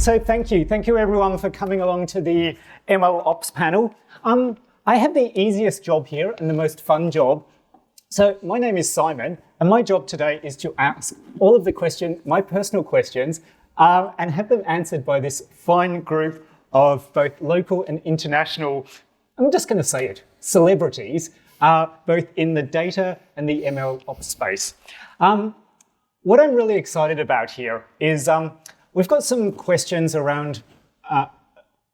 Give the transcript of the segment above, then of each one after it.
So thank you. Thank you everyone for coming along to the ML Ops panel. I have the easiest job here and the most fun job. So my name is Simon, and my job today is to ask all of the questions, my personal questions, and have them answered by this fine group of both local and international, I'm just going to say it, celebrities, both in the data and the ML Ops space. What I'm really excited about here is we've got some questions around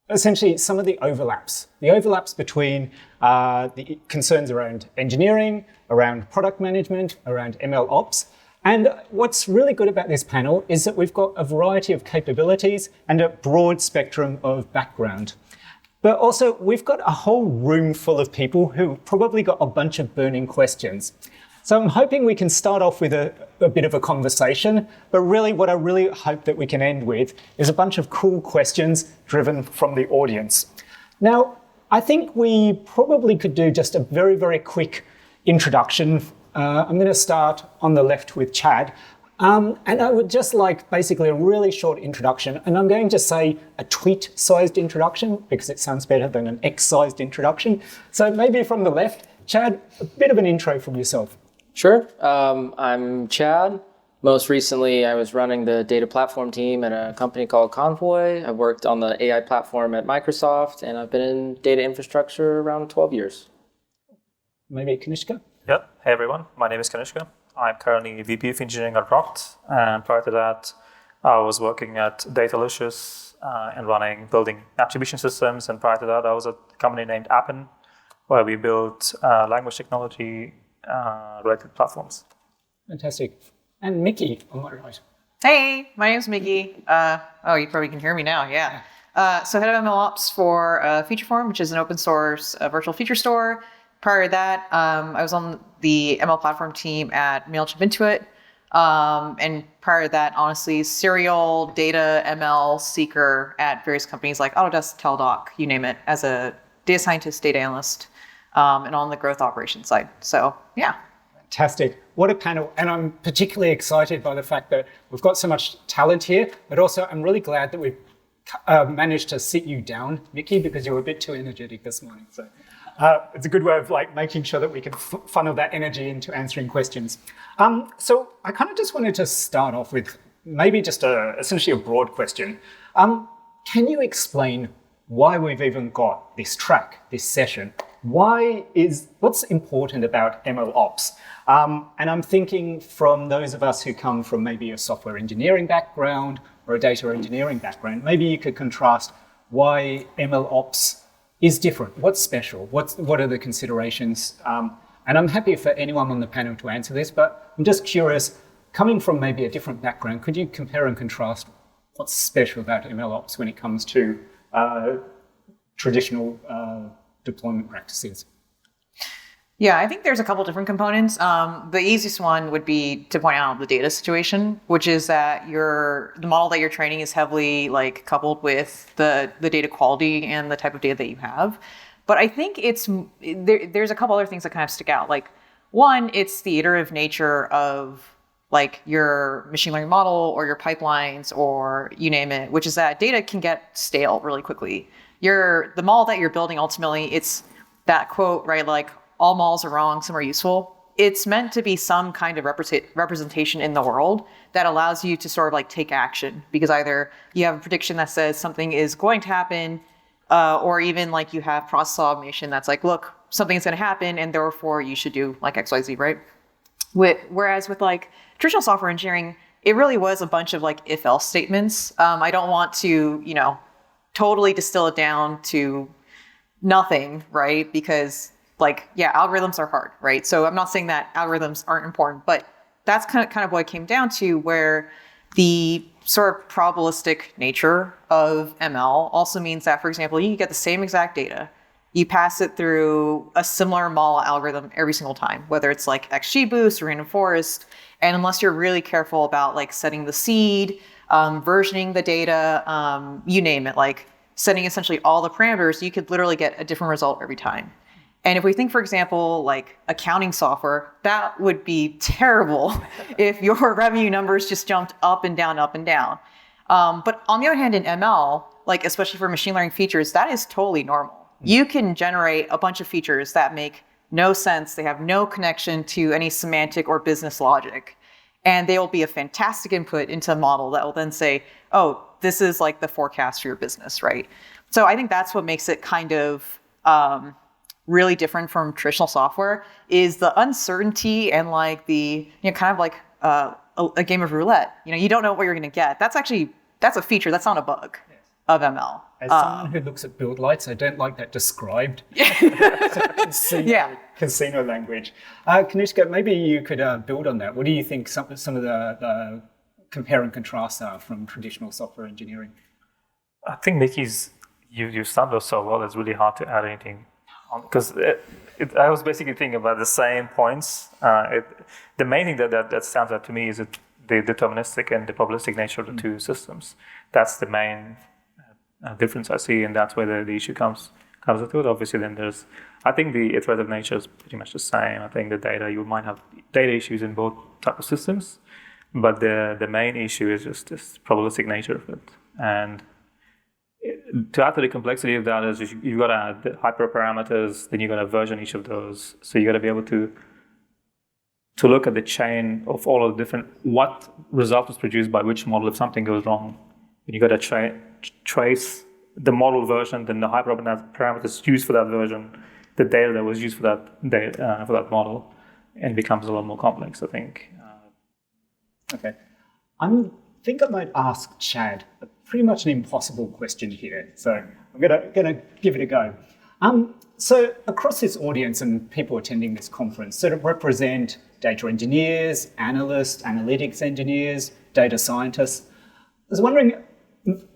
essentially some of the overlaps between the concerns around engineering, around product management, around ML Ops. And what's really good about this panel is that we've got a variety of capabilities and a broad spectrum of background. But also, we've got a whole room full of people who probably got a bunch of burning questions. So I'm hoping we can start off with a bit of a conversation, but really what I really hope that we can end with is a bunch of cool questions driven from the audience. Now, I think we probably could do just a very, very quick introduction. I'm going to start on the left with Chad. And I would just like basically a really short introduction. And I'm going to say a tweet-sized introduction because it sounds better than an X-sized introduction. So maybe from the left, Chad, a bit of an intro from yourself. Sure. I'm Chad. Most recently, I was running the data platform team at a company called Convoy. I worked on the AI platform at Microsoft, and I've been in data infrastructure around 12 years. Maybe Kanishka? Yep. Hey, everyone. My name is Kanishka. I'm currently VP of Engineering at Rocket. And prior to that, I was working at Datalicious and building attribution systems. And prior to that, I was at a company named Appen, where we built language technology related platforms. Fantastic. And Mickey, on my right. Hey, my name's Mickey. You probably can hear me now, yeah. So head of ML Ops for Featureform, which is an open source virtual feature store. Prior to that, I was on the ML platform team at MailChimp Intuit. And prior to that, honestly, serial data ML seeker at various companies like Autodesk, Teladoc, you name it, as a data scientist, data analyst, and on the growth operations side. So, yeah. Fantastic. What a panel. And I'm particularly excited by the fact that we've got so much talent here, but also I'm really glad that we've managed to sit you down, Mickey, because you were a bit too energetic this morning. So it's a good way of making sure that we can funnel that energy into answering questions. So I kind of just wanted to start off with maybe just essentially a broad question. Can you explain why we've even got this track, this session? What's important about ML Ops? And I'm thinking from those of us who come from maybe a software engineering background or a data engineering background, maybe you could contrast why ML Ops is different. What's special? What are the considerations? And I'm happy for anyone on the panel to answer this, but I'm just curious, coming from maybe a different background, could you compare and contrast what's special about ML Ops when it comes to traditional deployment practices? Yeah, I think there's a couple different components. The easiest one would be to point out the data situation, which is that the model that you're training is heavily coupled with the data quality and the type of data that you have. But I think there's a couple other things that kind of stick out. One, it's the iterative nature of your machine learning model or your pipelines or you name it, which is that data can get stale really quickly. The model that you're building, ultimately, it's that quote, right? All models are wrong, some are useful. It's meant to be some kind of representation in the world that allows you to sort of take action, because either you have a prediction that says something is going to happen, or even you have process automation that's look, something is going to happen and therefore you should do X, Y, Z, right? Whereas with traditional software engineering, it really was a bunch of if-else statements. I don't want to, totally distill it down to nothing, right? Because algorithms are hard, right? So I'm not saying that algorithms aren't important, but that's kind of what it came down to, where the sort of probabilistic nature of ML also means that, for example, you get the same exact data, you pass it through a similar ML algorithm every single time, whether it's XGBoost or random forest, and unless you're really careful about setting the seed, versioning the data, you name it, setting essentially all the parameters, you could literally get a different result every time. And if we think, for example, accounting software, that would be terrible if your revenue numbers just jumped up and down, up and down. But on the other hand, in ML, like especially for machine learning features, that is totally normal. You can generate a bunch of features that make no sense. They have no connection to any semantic or business logic. And they will be a fantastic input into a model that will then say, oh, this is like the forecast for your business, right? So I think that's what makes it kind of really different from traditional software is the uncertainty and like the, kind of like a game of roulette. You don't know what you're going to get. That's a feature. That's not a bug of ML. As someone who looks at build lights, I don't like that described. Casino language. Kanishka, maybe you could build on that. What do you think some of the compare and contrast are from traditional software engineering? I think Nikki's, you summed up so well, it's really hard to add anything on, because I was basically thinking about the same points. The main thing that stands out to me is the deterministic and the probabilistic nature of the two systems. That's the main difference I see, and that's where the issue comes into it. Obviously, then I think the iterative nature is pretty much the same. I think the data, you might have data issues in both types of systems, but the main issue is just this probabilistic nature of it. And to add to the complexity of that is you've got to add the hyperparameters, then you've got to version each of those. So you got to be able to look at the chain of all of the different, what result was produced by which model if something goes wrong. And you got to trace the model version, then the hyperparameters used for that version, the data that was used for that model, and it becomes a lot more complex, I think. Okay. I think I might ask Chad pretty much an impossible question here, so I'm gonna give it a go. So across this audience and people attending this conference sort of represent data engineers, analysts, analytics engineers, data scientists. I was wondering,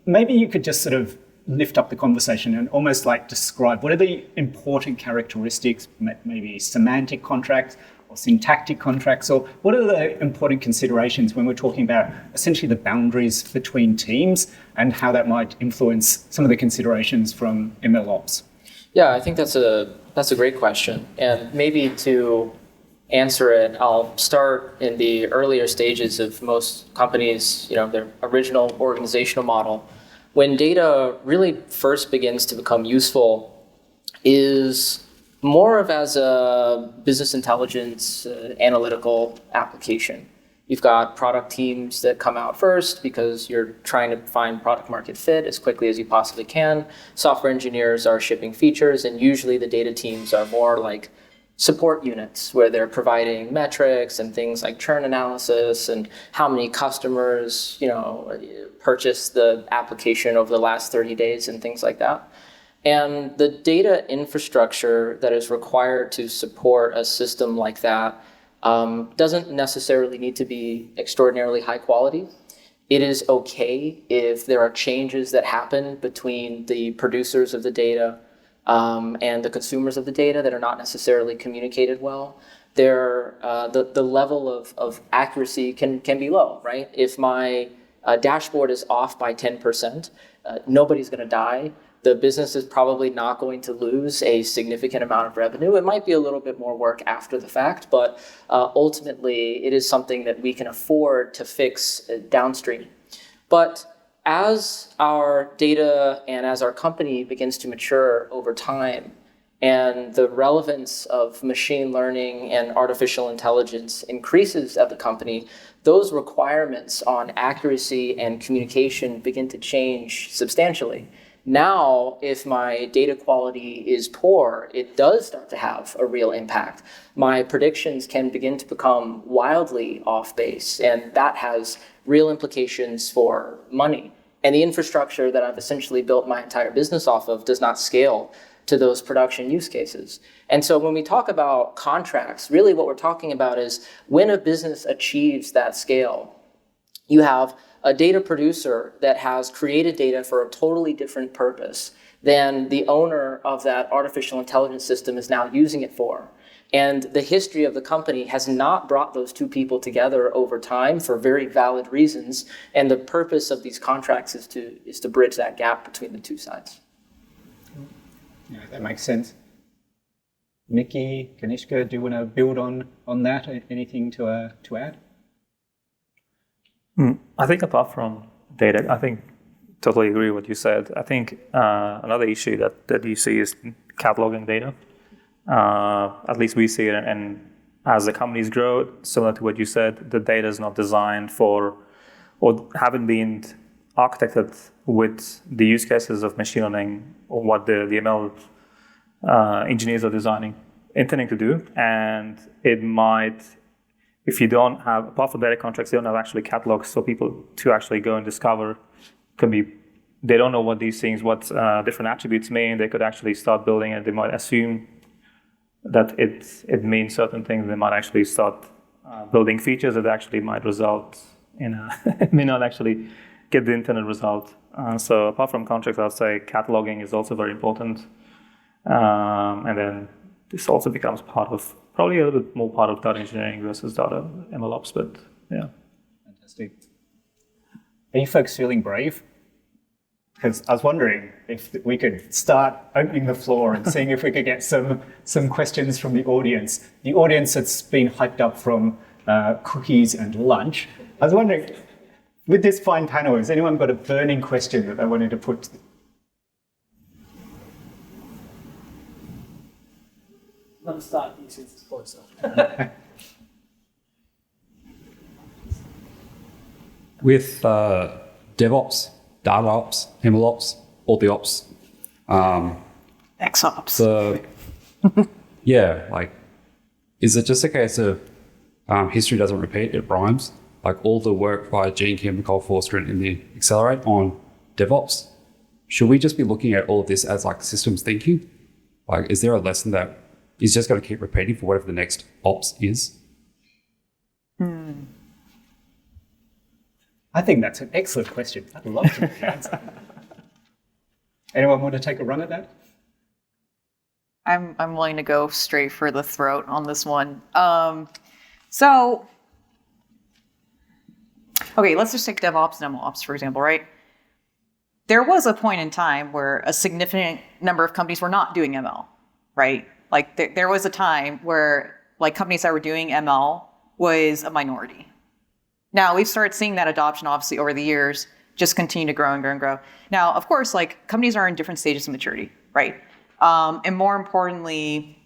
maybe you could just sort of lift up the conversation and almost like describe what are the important characteristics, maybe semantic contracts or syntactic contracts, or what are the important considerations when we're talking about essentially the boundaries between teams and how that might influence some of the considerations from ML ops? Yeah, I think that's a great question. And maybe to answer it, I'll start in the earlier stages of most companies, their original organizational model. When data really first begins to become useful is more of as a business intelligence analytical application. You've got product teams that come out first because you're trying to find product market fit as quickly as you possibly can. Software engineers are shipping features, and usually the data teams are more like support units where they're providing metrics and things like churn analysis and how many customers, purchased the application over the last 30 days and things like that. And the data infrastructure that is required to support a system like that doesn't necessarily need to be extraordinarily high quality. It is okay if there are changes that happen between the producers of the data and the consumers of the data that are not necessarily communicated well. The level of accuracy can be low, right? If my dashboard is off by 10%, nobody's going to die. The business is probably not going to lose a significant amount of revenue. It might be a little bit more work after the fact, but ultimately it is something that we can afford to fix downstream. But as our data and as our company begins to mature over time, and the relevance of machine learning and artificial intelligence increases at the company, those requirements on accuracy and communication begin to change substantially. Now, if my data quality is poor, it does start to have a real impact. My predictions can begin to become wildly off base, and that has real implications for money. And the infrastructure that I've essentially built my entire business off of does not scale to those production use cases. And so when we talk about contracts, really what we're talking about is when a business achieves that scale, you have a data producer that has created data for a totally different purpose than the owner of that artificial intelligence system is now using it for. And the history of the company has not brought those two people together over time for very valid reasons. And the purpose of these contracts is to bridge that gap between the two sides. Yeah, that makes sense. Nikki, Kanishka, do you want to build on that? Anything to add? I think apart from data, I think totally agree with what you said. I think another issue that you see is cataloging data. At least we see it, and as the companies grow, similar to what you said, the data is not designed for, or haven't been architected with the use cases of machine learning or what the ML engineers are intending to do. And it might, if you don't have, apart from data contracts, you don't have actually catalogs for people to actually go and discover. They don't know what these things, what different attributes mean. They could actually start building it. They might assume that it means certain things. They might actually start building features that actually might result in may not actually get the intended result. So apart from contracts, I'd say cataloging is also very important. And then this also becomes probably a little bit more part of data engineering versus data MLOps, but yeah. Fantastic. Are you folks feeling brave? Because I was wondering if we could start opening the floor and seeing if we could get some questions from the audience. The audience that's been hyped up from cookies and lunch. I was wondering, with this fine panel, has anyone got a burning question that they wanted to put? Let me start using this closer. With DevOps, DataOps, MLOps, all the ops. XOps. Is it just a case of history doesn't repeat, it rhymes? Like all the work by Gene Kim, Nicole Forster in the Accelerate on DevOps, should we just be looking at all of this as like systems thinking? Like, is there a lesson that is just going to keep repeating for whatever the next ops is? I think that's an excellent question. I'd love to know the answer. Anyone want to take a run at that? I'm willing to go straight for the throat on this one. Okay, let's just take DevOps and MLOps, for example, right? There was a point in time where a significant number of companies were not doing ML, right? Like there was a time where like companies that were doing ML was a minority. Now we've started seeing that adoption obviously over the years just continue to grow and grow and grow. Now, of course, like companies are in different stages of maturity, right? And more importantly,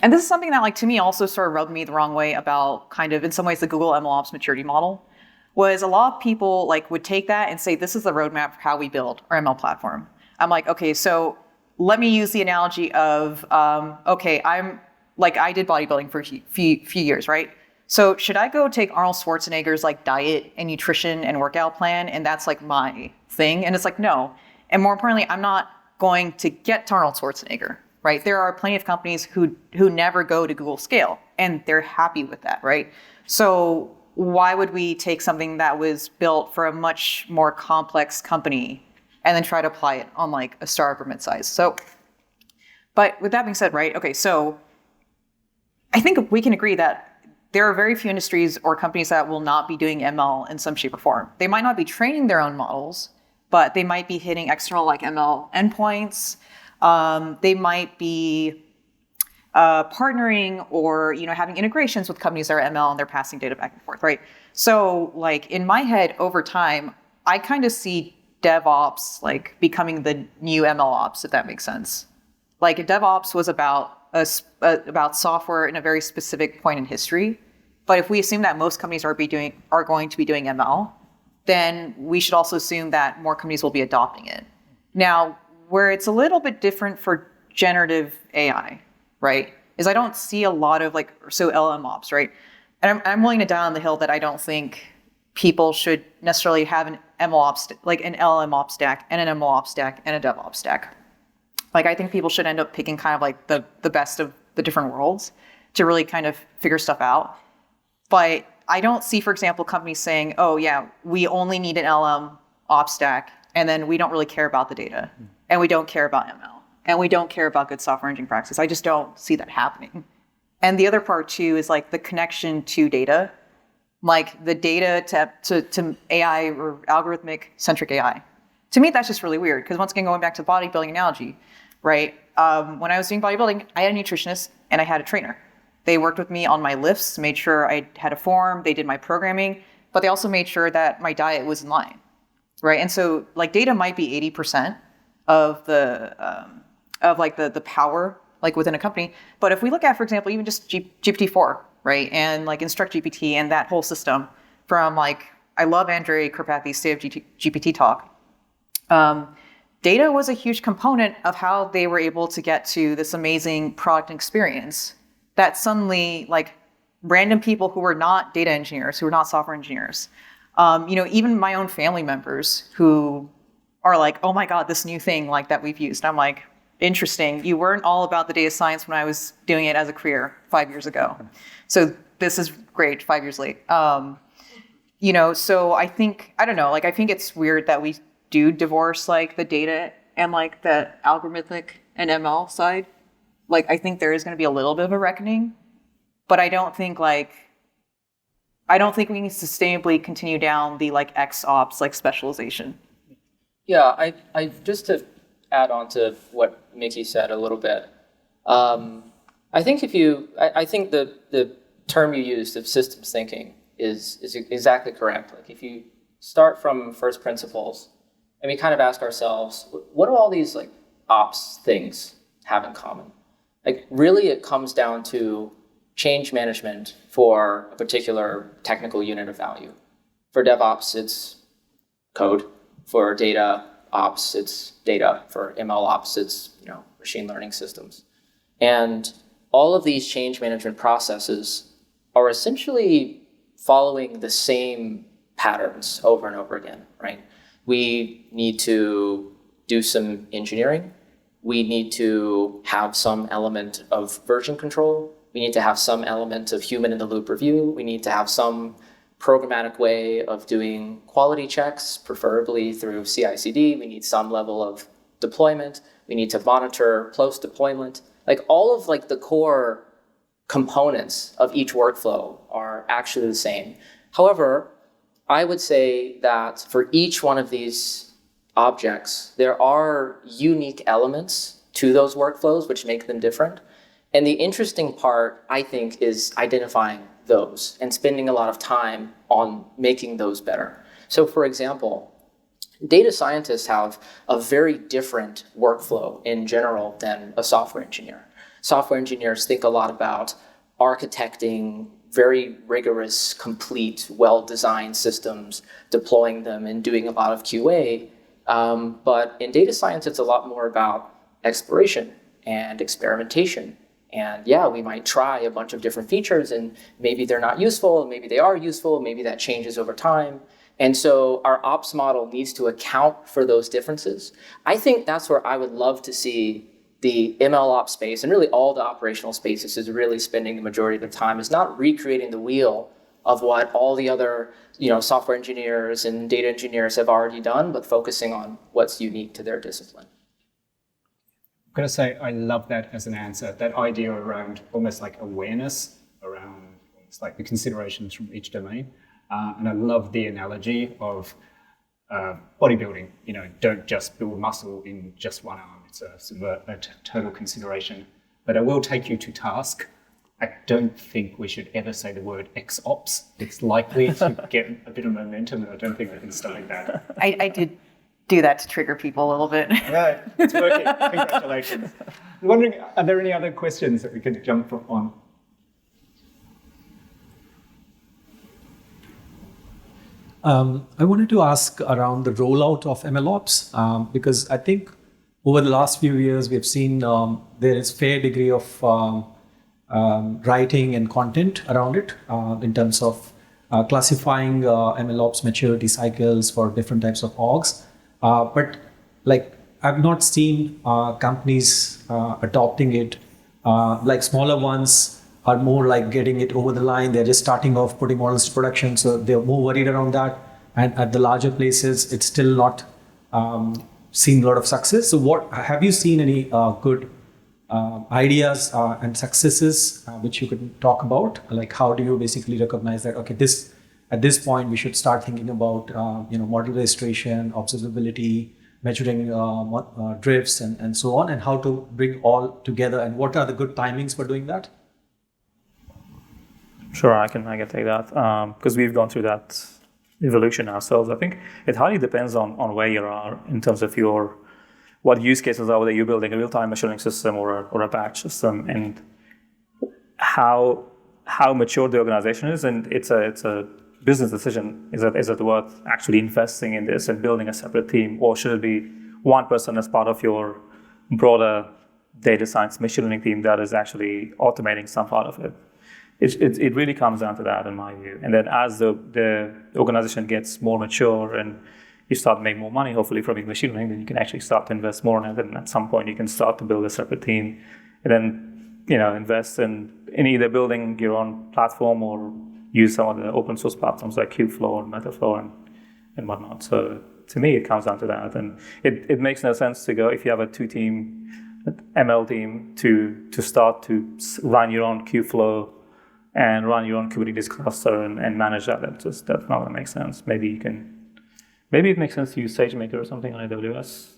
and this is something that like to me also sort of rubbed me the wrong way about kind of in some ways the Google MLOps maturity model was a lot of people like would take that and say, this is the roadmap for how we build our ML platform. I'm like, okay, so let me use the analogy of, okay, I did bodybuilding for a few years, right? So should I go take Arnold Schwarzenegger's like diet and nutrition and workout plan and that's like my thing? And it's like, no. And more importantly, I'm not going to get to Arnold Schwarzenegger, right? There are plenty of companies who never go to Google scale and they're happy with that, right? So why would we take something that was built for a much more complex company and then try to apply it on like a startup or mid-size? So, but with that being said, right? Okay, so I think we can agree that there are very few industries or companies that will not be doing ML in some shape or form. They might not be training their own models, but they might be hitting external like ML endpoints. They might be partnering or having integrations with companies that are ML and they're passing data back and forth, right? So like in my head over time, I kind of see DevOps like becoming the new ML ops, if that makes sense. Like DevOps was about software in a very specific point in history. But if we assume that most companies are going to be doing ML, then we should also assume that more companies will be adopting it. Now, where it's a little bit different for generative AI, right, is I don't see a lot of LLM ops, right? And I'm willing to die on the hill that I don't think people should necessarily have an ML ops, like an LLM ops stack and an ML ops stack and a DevOps stack. Like I think people should end up picking kind of like the best of the different worlds to really kind of figure stuff out. But I don't see, for example, companies saying, oh yeah, we only need an LLM ops stack and then we don't really care about the data and we don't care about ML and we don't care about good software engineering practices. I just don't see that happening. And the other part too is like the connection to data, like the data to AI or algorithmic centric AI. To me, that's just really weird because once again, going back to the bodybuilding analogy, right? When I was doing bodybuilding, I had a nutritionist and I had a trainer. They worked with me on my lifts, made sure I had a form, they did my programming, but they also made sure that my diet was in line, right? And so like data might be 80% of the power like within a company. But if we look at, for example, even just GPT-4, right, and like Instruct GPT and that whole system from like, I love Andrej Karpathy's State of GPT talk. Data was a huge component of how they were able to get to this amazing product experience that suddenly like random people who were not data engineers, who were not software engineers, even my own family members who are like, oh my God, this new thing like that we've used. I'm like, interesting. You weren't all about the data science when I was doing it as a career 5 years ago. So this is great 5 years late. So I think, I don't know, like I think it's weird that we do divorce like the data and like the algorithmic and ML side. Like I think there is going to be a little bit of a reckoning, but I don't think we need to sustainably continue down the like XOps like specialization. Yeah, I just to add on to what Mickey said a little bit. I think the term you used of systems thinking is exactly correct. Like if you start from first principles and we kind of ask ourselves, what do all these like ops things have in common? Like really it comes down to change management for a particular technical unit of value. For DevOps, it's code. For data ops, it's data. For ML ops, it's machine learning systems. And all of these change management processes are essentially following the same patterns over and over again, right? We need to do some engineering. We need to have some element of version control. We need to have some element of human-in-the-loop review. We need to have some programmatic way of doing quality checks, preferably through CI/CD. We need some level of deployment. We need to monitor post-deployment. Like all of like the core components of each workflow are actually the same. However, I would say that for each one of these objects, there are unique elements to those workflows which make them different. And the interesting part, I think, is identifying those and spending a lot of time on making those better. So for example, data scientists have a very different workflow in general than a software engineer. Software engineers think a lot about architecting very rigorous, complete, well-designed systems, deploying them and doing a lot of QA. But in data science, it's a lot more about exploration and experimentation. And yeah, we might try a bunch of different features and maybe they're not useful, maybe they are useful, maybe that changes over time. And so our ops model needs to account for those differences. I think that's where I would love to see the ML ops space and really all the operational spaces is really spending the majority of the time is not recreating the wheel of what all the other software engineers and data engineers have already done, but focusing on what's unique to their discipline. I'm going to say I love that as an answer, that idea around almost like awareness around almost like the considerations from each domain. And I love the analogy of bodybuilding. Don't just build muscle in just one arm. It's a total consideration. But I will take you to task. I don't think we should ever say the word XOps. It's likely to get a bit of momentum, and I don't think we can stomach that. I did do that to trigger people a little bit. Right, it's working. Congratulations. I'm wondering, are there any other questions that we could jump on? I wanted to ask around the rollout of MLOps, because I think over the last few years, we've seen there is fair degree of writing and content around it in terms of classifying MLOps maturity cycles for different types of orgs. But like I've not seen companies adopting it. Like smaller ones are more like getting it over the line. They're just starting off putting models to production, so they're more worried around that. And at the larger places, it's still not seen a lot of success. So what have you seen any good ideas and successes which you could talk about? Like how do you basically recognize that, okay, at this point we should start thinking about model registration, observability, measuring drifts and so on, and how to bring all together, and what are the good timings for doing that? Sure, I can take that because we've gone through that evolution ourselves. I think it highly depends on where you are in terms of what use cases are, whether you're building a real-time machine learning system or a batch system, and how mature the organization is. And it's a business decision. Is it worth actually investing in this and building a separate team, or should it be one person as part of your broader data science machine learning team that is actually automating some part of it? It really comes down to that, in my view. And then as the organization gets more mature and you start to make more money, hopefully, from your machine learning, then you can actually start to invest more in it. And at some point, you can start to build a separate team, and then invest in either building your own platform or use some of the open source platforms like Kubeflow and Metaflow and whatnot. So to me, it comes down to that. And it makes no sense to go, if you have a 2-team ML team, to start to run your own Kubeflow and run your own Kubernetes cluster and manage that. That's not going to make sense. Maybe it makes sense to use SageMaker or something on AWS,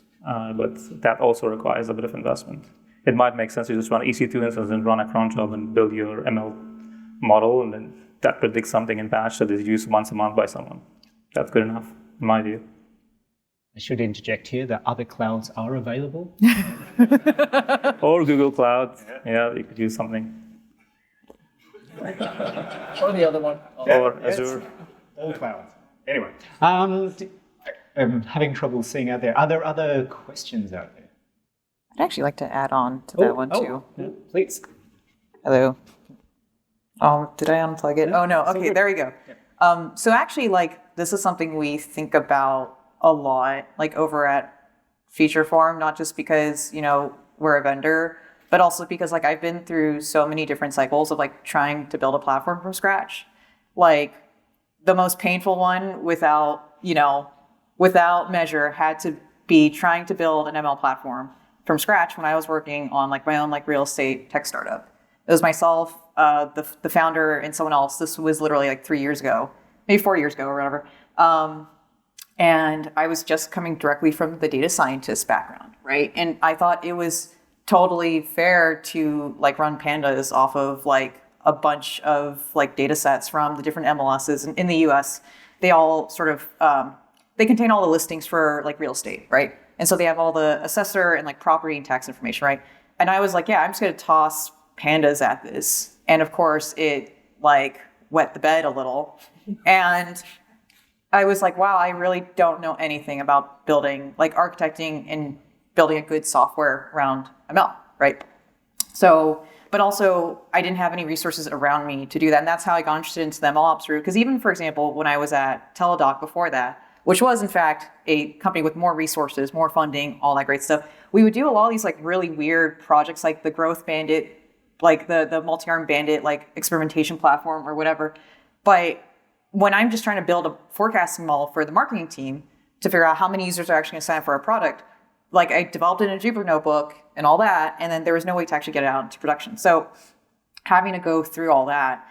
but that also requires a bit of investment. It might make sense to just run EC2 instance and run a cron job and build your ML model, and then that predicts something in batch that is used once a month by someone. That's good enough, in my view. I should interject here that other clouds are available. Or Google Cloud. Yeah, you could use something. Or the other one. Or Azure. All clouds. Anyway, I'm having trouble seeing out there. Are there other questions out there? I'd actually like to add on to that one too. Yeah, please. Hello. Oh, did I unplug it? No, oh no. it's all Okay, good. there we go. Yeah. So actually, this is something we think about a lot, over at Feature Farm, not just because we're a vendor, but also because I've been through so many different cycles of trying to build a platform from scratch. The most painful one, without measure, had to be trying to build an ML platform from scratch when I was working on my own real estate tech startup. It was myself, the founder, and someone else. This was literally 3 years ago, maybe 4 years ago or whatever. And I was just coming directly from the data scientist background, right? And I thought it was totally fair to run pandas off of a bunch of data sets from the different MLSs in the US. They all sort of they contain all the listings for real estate, right? And so they have all the assessor and property and tax information, right? And I was yeah, I'm just gonna toss pandas at this. And of course it wet the bed a little. And I was wow, I really don't know anything about building, architecting and building a good software around ML, right? So, but also I didn't have any resources around me to do that. And that's how I got interested into the MLOps route. Because even, for example, when I was at Teladoc before that, which was in fact a company with more resources, more funding, all that great stuff, we would do a lot of these really weird projects, like the Growth Bandit, the multi-arm bandit, experimentation platform or whatever. But when I'm just trying to build a forecasting model for the marketing team to figure out how many users are actually going to sign up for our product, I developed it in a Jupyter notebook and all that, and then there was no way to actually get it out into production. So having to go through all that,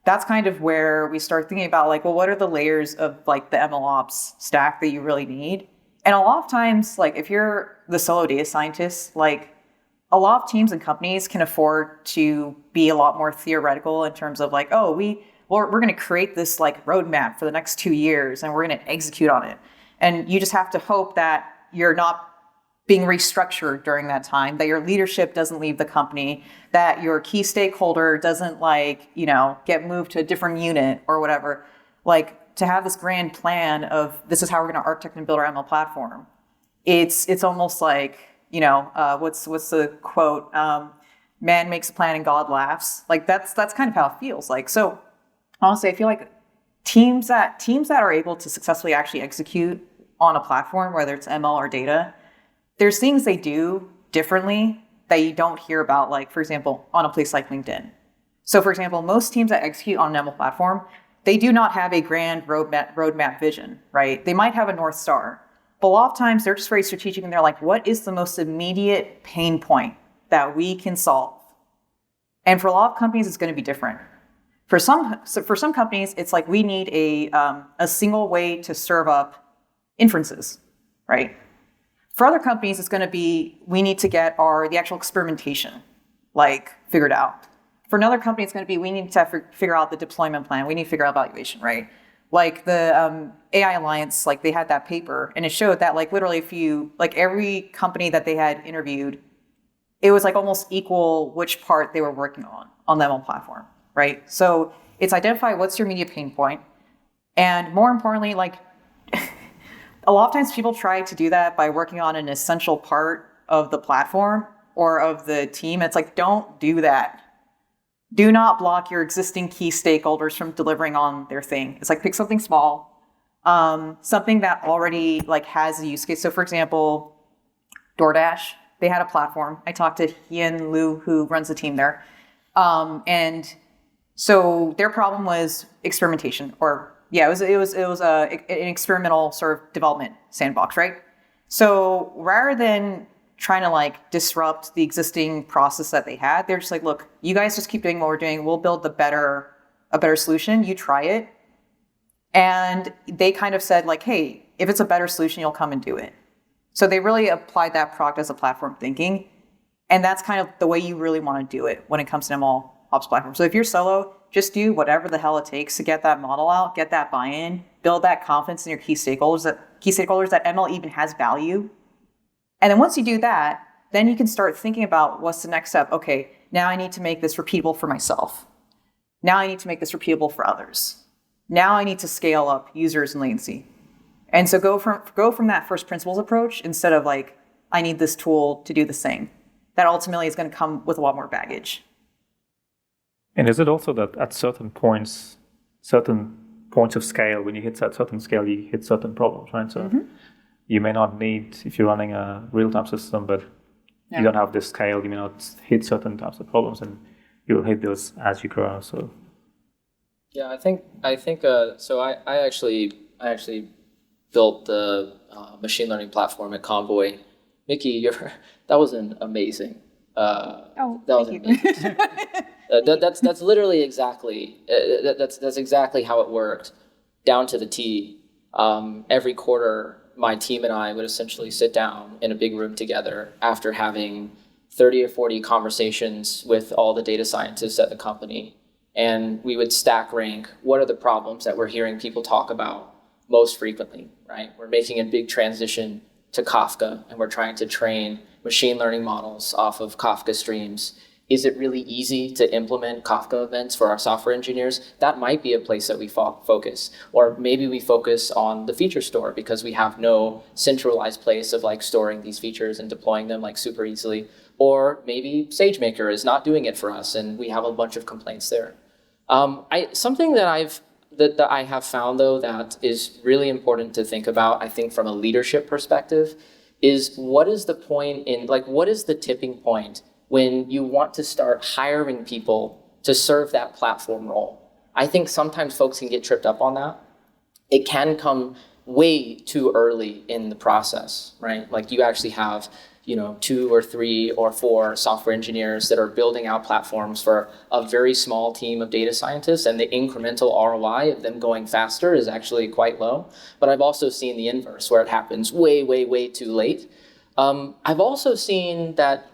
that's kind of where we start thinking about well, what are the layers of the MLOps stack that you really need? And a lot of times, if you're the solo data scientist, a lot of teams and companies can afford to be a lot more theoretical in terms of we're going to create this roadmap for the next 2 years and we're going to execute on it. And you just have to hope that you're not being restructured during that time, that your leadership doesn't leave the company, that your key stakeholder doesn't get moved to a different unit or whatever. To have this grand plan of this is how we're going to architect and build our ML platform. It's almost what's the quote? Man makes a plan and God laughs. That's kind of how it feels like. So honestly, I feel teams that are able to successfully actually execute on a platform, whether it's ML or data, there's things they do differently that you don't hear about, for example, on a place like LinkedIn. So for example, most teams that execute on an ML platform, they do not have a grand roadmap vision, right? They might have a North Star, but a lot of times they're just very strategic and they're what is the most immediate pain point that we can solve? And for a lot of companies, it's going to be different. For some companies, it's we need a single way to serve up inferences, right? For other companies, it's going to be we need to get the actual experimentation figured out. For another company, it's going to be we need to figure out the deployment plan. We need to figure out evaluation, right? Like the AI Alliance, like they had that paper, and it showed that like literally if you, like every company that they had interviewed, it was like almost equal which part they were working on the ML platform, right? So it's identify what's your media pain point, and more importantly, like a lot of times people try to do that by working on an essential part of the platform or of the team. It's like, don't do that. Do not block your existing key stakeholders from delivering on their thing. It's like, pick something small, something that already like has a use case. So for example, DoorDash, they had a platform. I talked to Hien Liu, who runs the team there. And so their problem was experimentation, or yeah, it was an experimental sort of development sandbox, right? So rather than trying to like disrupt the existing process that they had, they're just like, look, you guys just keep doing what we're doing. We'll build a better solution. You try it. And they kind of said like, hey, if it's a better solution, you'll come and do it. So they really applied that product as a platform thinking. And that's kind of the way you really want to do it when it comes to ML ops platform. So if you're solo, just do whatever the hell it takes to get that model out, get that buy-in, build that confidence in your key stakeholders that ML even has value. And then once you do that, then you can start thinking about what's the next step. Okay, now I need to make this repeatable for myself. Now I need to make this repeatable for others. Now I need to scale up users and latency. And so go from that first principles approach instead of like, I need this tool to do this thing. That ultimately is going to come with a lot more baggage. And is it also that at certain points of scale, when you hit that certain scale, you hit certain problems, right? So you may not need, if you're running a real-time system, but you don't have this scale, you may not hit certain types of problems, and you'll hit those as you grow. So yeah, I think so. I actually built the machine learning platform at Convoy. Mickey, that was an amazing. That was amazing. That's literally exactly that's exactly how it worked, down to the T. Every quarter, my team and I would essentially sit down in a big room together after having 30 or 40 conversations with all the data scientists at the company, and we would stack rank what are the problems that we're hearing people talk about most frequently. Right, we're making a big transition to Kafka, and we're trying to train machine learning models off of Kafka streams. Is it really easy to implement Kafka events for our software engineers? That might be a place that we focus. Or maybe we focus on the feature store because we have no centralized place of like storing these features and deploying them like super easily. Or maybe SageMaker is not doing it for us and we have a bunch of complaints there. Something that I have found though that is really important to think about, I think from a leadership perspective, is what is the point in, like, what is the tipping point when you want to start hiring people to serve that platform role? I think sometimes folks can get tripped up on that. It can come way too early in the process, right? Like you actually have, 2 or 3 or 4 software engineers that are building out platforms for a very small team of data scientists, and the incremental ROI of them going faster is actually quite low. But I've also seen the inverse, where it happens way, way, way too late. I've also seen that,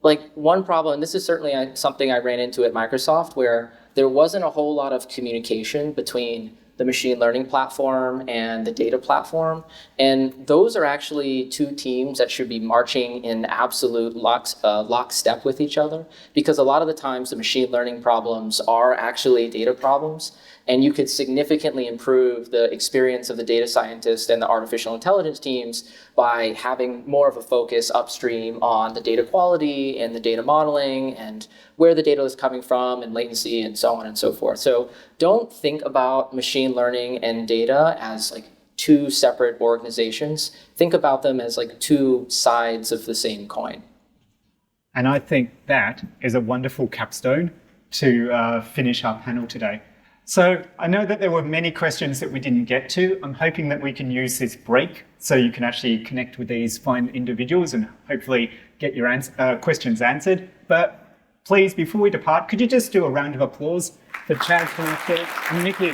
like, one problem, and this is certainly something I ran into at Microsoft, where there wasn't a whole lot of communication between the machine learning platform and the data platform. And those are actually 2 teams that should be marching in absolute lockstep with each other, because a lot of the times the machine learning problems are actually data problems. And you could significantly improve the experience of the data scientist and the artificial intelligence teams by having more of a focus upstream on the data quality and the data modeling and where the data is coming from and latency and so on and so forth. So don't think about machine learning and data as like 2 separate organizations. Think about them as like 2 sides of the same coin. And I think that is a wonderful capstone to finish our panel today. So I know that there were many questions that we didn't get to. I'm hoping that we can use this break so you can actually connect with these fine individuals and hopefully get your questions answered. But please, before we depart, could you just do a round of applause for Chad, Kanishka, and Mickey?